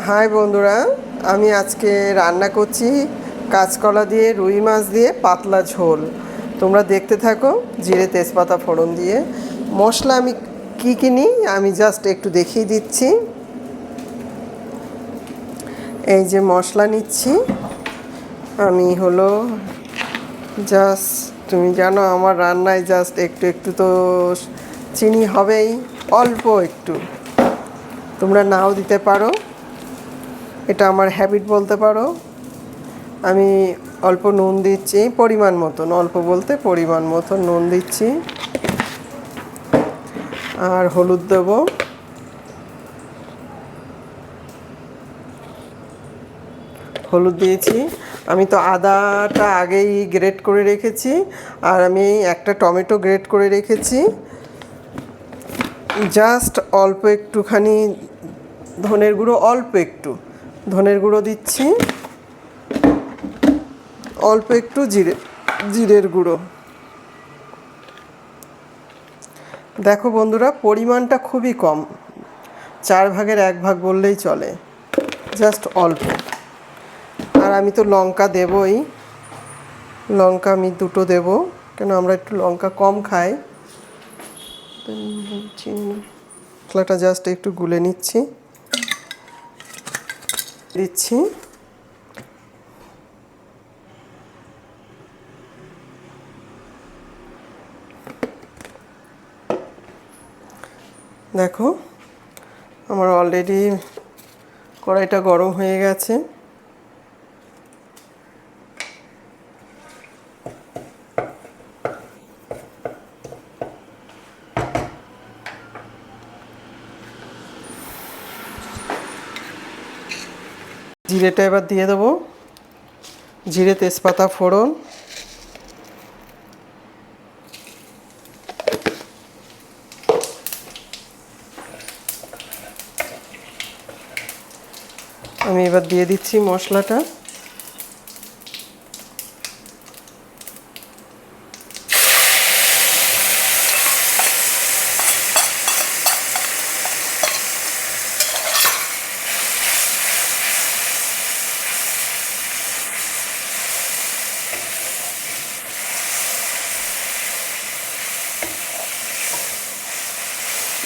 High বন্ধুরা, আমি আজকে রান্না করছি কাঁচকলা দিয়ে রুই মাছ দিয়ে পাতলা ঝোল। তোমরা দেখতে থাকো। জিরে তেজপাতা ফোড়ন দিয়ে মশলা আমি কী কিনি আমি জাস্ট একটু দেখিয়ে দিচ্ছি। এই যে মশলা নিচ্ছি আমি হলো জাস্ট, তুমি জানো আমার রান্নায় জাস্ট একটু একটু তো চিনি হবেই, অল্প একটু, তোমরা নাও দিতে পারো, এটা আমার হ্যাবিট বলতে পারো। আমি অল্প নুন দিচ্ছি, পরিমাণ মতন, অল্প বলতে পরিমাণ মতন নুন দিচ্ছি, আর হলুদ দেবো, হলুদ দিয়েছি। আমি তো আদাটা আগেই গ্রেট করে রেখেছি, আর আমি একটা টমেটো গ্রেট করে রেখেছি। জাস্ট অল্প একটুখানি ধনের গুঁড়ো, অল্প একটু ধনের গুঁড়ো দিচ্ছি, অল্প একটু জিরের গুঁড়ো। দেখো বন্ধুরা, পরিমাণটা খুবই কম, 4 ভাগের 1 ভাগ বললেই চলে, জাস্ট অল্প। আর আমি তো লঙ্কা দেবই, লঙ্কা আমি 2টো দেবো, কেন আমরা একটু লঙ্কা কম খাই। মশলাটা জাস্ট একটু গুলে নিচ্ছি, দিচ্ছি। দেখো আমার অলরেডি কড়াইটা গরম হয়ে গেছে। জিরেটা এবার দিয়ে দেবো, জিরে তেজপাতা ফোড়ন, আমি এবার দিয়ে দিচ্ছি মশলাটা।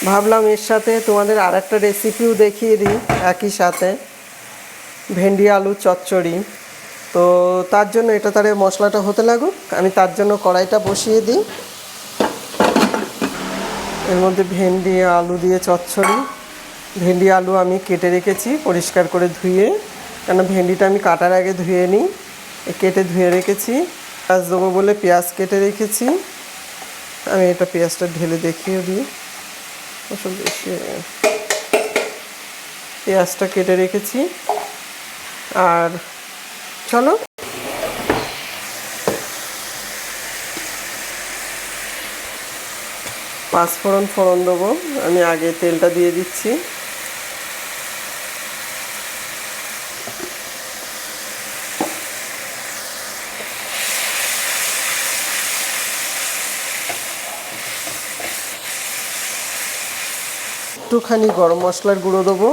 ভাবলাম এর সাথে তোমাদের আর একটা রেসিপিও দেখিয়ে দিই একই সাথে, ভেন্ডি আলু চচ্চড়ি। তো তার জন্য এটা তারে মশলাটা হতে লাগুক, আমি তার জন্য কড়াইটা বসিয়ে দিই। এর মধ্যে ভেন্ডি আলু দিয়ে চচ্চড়ি। ভেন্ডি আলু আমি কেটে রেখেছি পরিষ্কার করে ধুয়ে, কেন ভেন্ডিটা আমি কাটার আগে ধুয়ে নিই, কেটে ধুয়ে রেখেছি। পেঁয়াজ দেবো বলে পেঁয়াজ কেটে রেখেছি, আমি এটা পেঁয়াজটা ঢেলে দেখিয়ে দিই। ওসব বেশি, পেঁয়াজটা কেটে রেখেছি। আর চলো পাঁচফোড়ন ফোড়ন দেবো, আমি আগে তেলটা দিয়ে দিচ্ছি। একটুখানি গরম মশলার গুঁড়ো দেবো,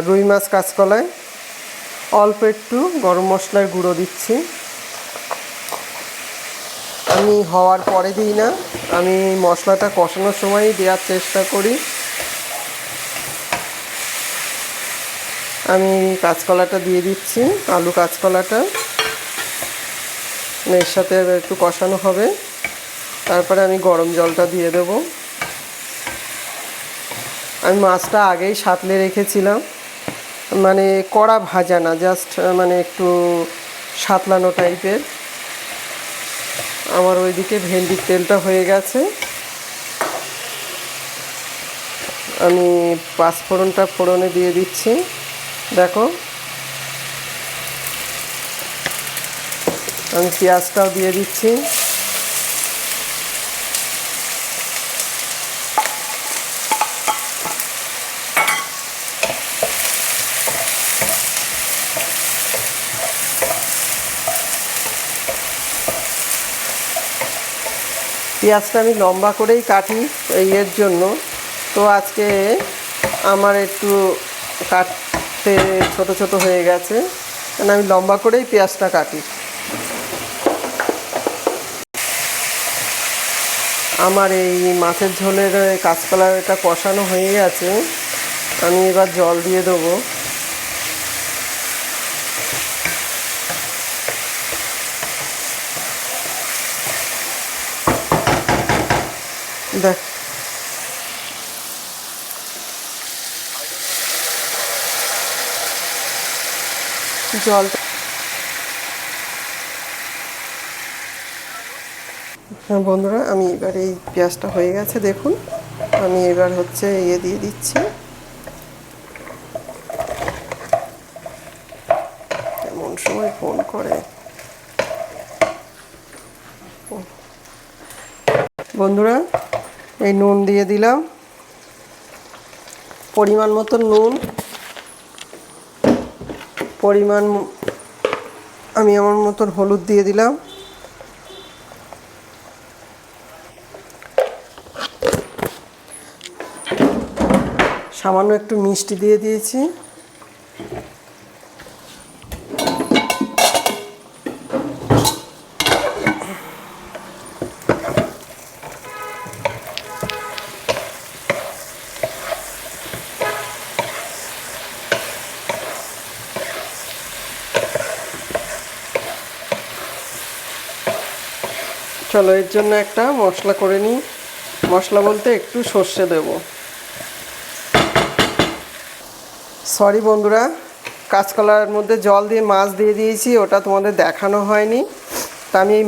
রুই মাছ কাঁচকলায় অল্প একটু গরম মশলার গুঁড়ো দিচ্ছি। আমি হওয়ার পরে দিই না, আমি মশলাটা কষানোর সময়ই দেওয়ার চেষ্টা করি। আমি কাঁচকলাটা দিয়ে দিচ্ছি, আলু কাঁচকলাটা এর সাথে একটু কষানো হবে। তারপরে আমি গরম জলটা দিয়ে দেবো। আমি মাছটা আগেই সাঁতলে রেখেছিলাম, মানে কড়া ভাজা না, জাস্ট মানে একটু সাঁতলানো টাইপের। আমার ওইদিকে ভেন্ডির তেলটা হয়ে গেছে, আমি পাঁচফোড়নটা ফোড়নে দিয়ে দিচ্ছি। দেখো আমি পেঁয়াজটাও দিয়ে দিচ্ছি। পেঁয়াজটা আমি লম্বা করেই কাটি এর জন্য, তো আজকে আমার একটু কাটতে ছোট ছোট হয়ে গেছে, কারণ আমি লম্বা করেই পেঁয়াজটা কাটি। আমার এই মাছের ঝোলের কাঁচকলাটা কষানো হয়ে গেছে, আমি এবার জল দিয়ে দেবো। দেখ জলটা, হ্যাঁ বন্ধুরা, আমি এবার এই পেঁয়াজটা হয়ে গেছে দেখুন, আমি এবার হচ্ছে দিয়ে দিচ্ছি। এমন সময় ফোন করে বন্ধুরা, এই নুন দিয়ে দিলাম, পরিমাণ মতো নুন, আমি আমার মতন হলুদ দিয়ে দিলাম, সামান্য একটু মিষ্টি দিয়ে দিয়েছি, চলো এর জন্য একটা মশলা করে নিই। মশলা বলতে একটু সর্ষে দেব। সরি বন্ধুরা, কাঁচকলার মধ্যে জল দিয়ে মাছ দিয়ে দিয়েছি, ওটা তোমাদের দেখানো হয়নি। তা আমি এই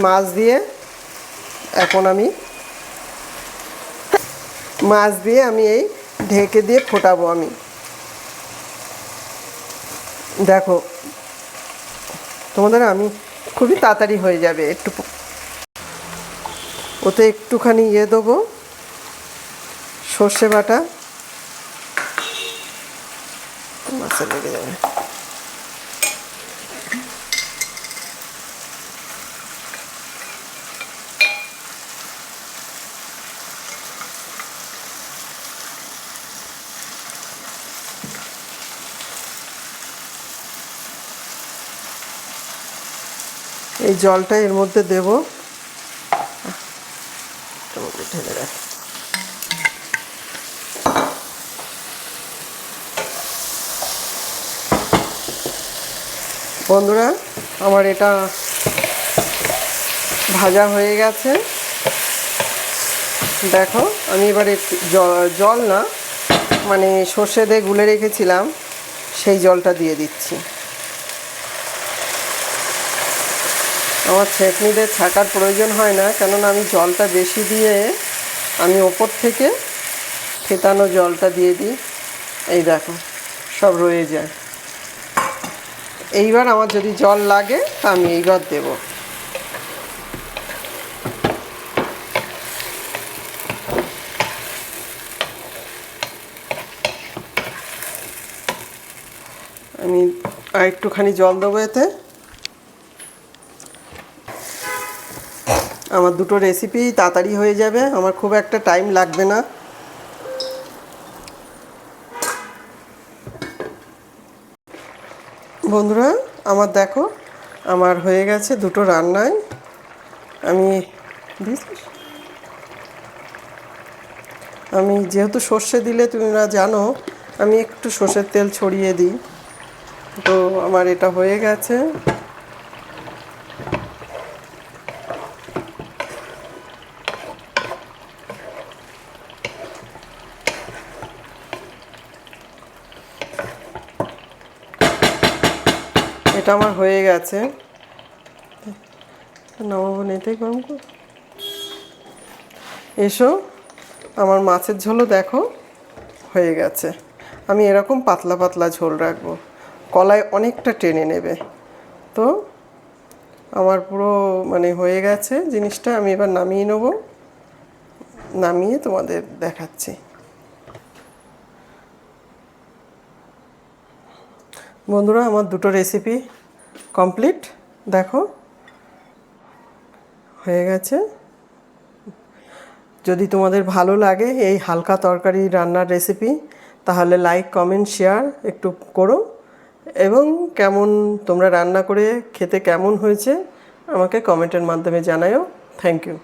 মাছ দিয়ে আমি এই ঢেকে দিয়ে ফোটাবো। আমি দেখো তোমাদের, আমি খুবই তাড়াতাড়ি হয়ে যাবে। ওতে একটুখানি দেবো, সর্ষে বাটা, মাছে লেগে যাবে। এই জলটা এর মধ্যে দেবো, ঢেলে রাখি। বন্ধুরা, আমার এটা ভাজা হয়ে গেছে। দেখো, আমি এবার একটু জল না, মানে সর্ষে দিয়ে গুলে রেখেছিলাম, সেই জলটা দিয়ে দিচ্ছি। আমার ছেঁকনিতে ছাকার প্রয়োজন হয় না, কেননা আমি জলটা বেশি দিয়ে আমি ওপর থেকে ফেটানো জলটা দিয়ে দিই। এই দেখো, সব রয়ে যায়। এইবার আমার যদি জল লাগে তা আমি এইবার দেব। আমি আর একটুখানি জল দেবো এতে। আমার দুটো রেসিপি তাড়াতাড়ি হয়ে যাবে, আমার খুব একটা টাইম লাগবে না। বন্ধুরা, আমার দেখো, আমার হয়ে গেছে দুটো রান্নায়। আমি যেহেতু সর্ষে দিলে তোমরা জানো, আমি একটু সর্ষের তেল ছড়িয়ে দিই। তো আমার এটা হয়ে গেছে। এটা আমার হয়ে গেছে। নামাবো না, এটাই গরম করো। এসো, আমার মাছের ঝোলও দেখো হয়ে গেছে। আমি এরকম পাতলা পাতলা ঝোল রাখবো, কলায় অনেকটা টেনে নেবে। তো আমার পুরো মানে হয়ে গেছে জিনিসটা। আমি এবার নামিয়ে নেব, নামিয়ে তোমাদের দেখাচ্ছি। বন্ধুরা, আমার দুটো রেসিপি কমপ্লিট, দেখো হয়ে গেছে। যদি তোমাদের ভালো লাগে এই হালকা তরকারি রান্নার রেসিপি, তাহলে লাইক কমেন্ট শেয়ার একটু করো, এবং কেমন তোমরা রান্না করে খেতে কেমন হয়েছে আমাকে কমেন্টের মাধ্যমে জানাও। Thank you.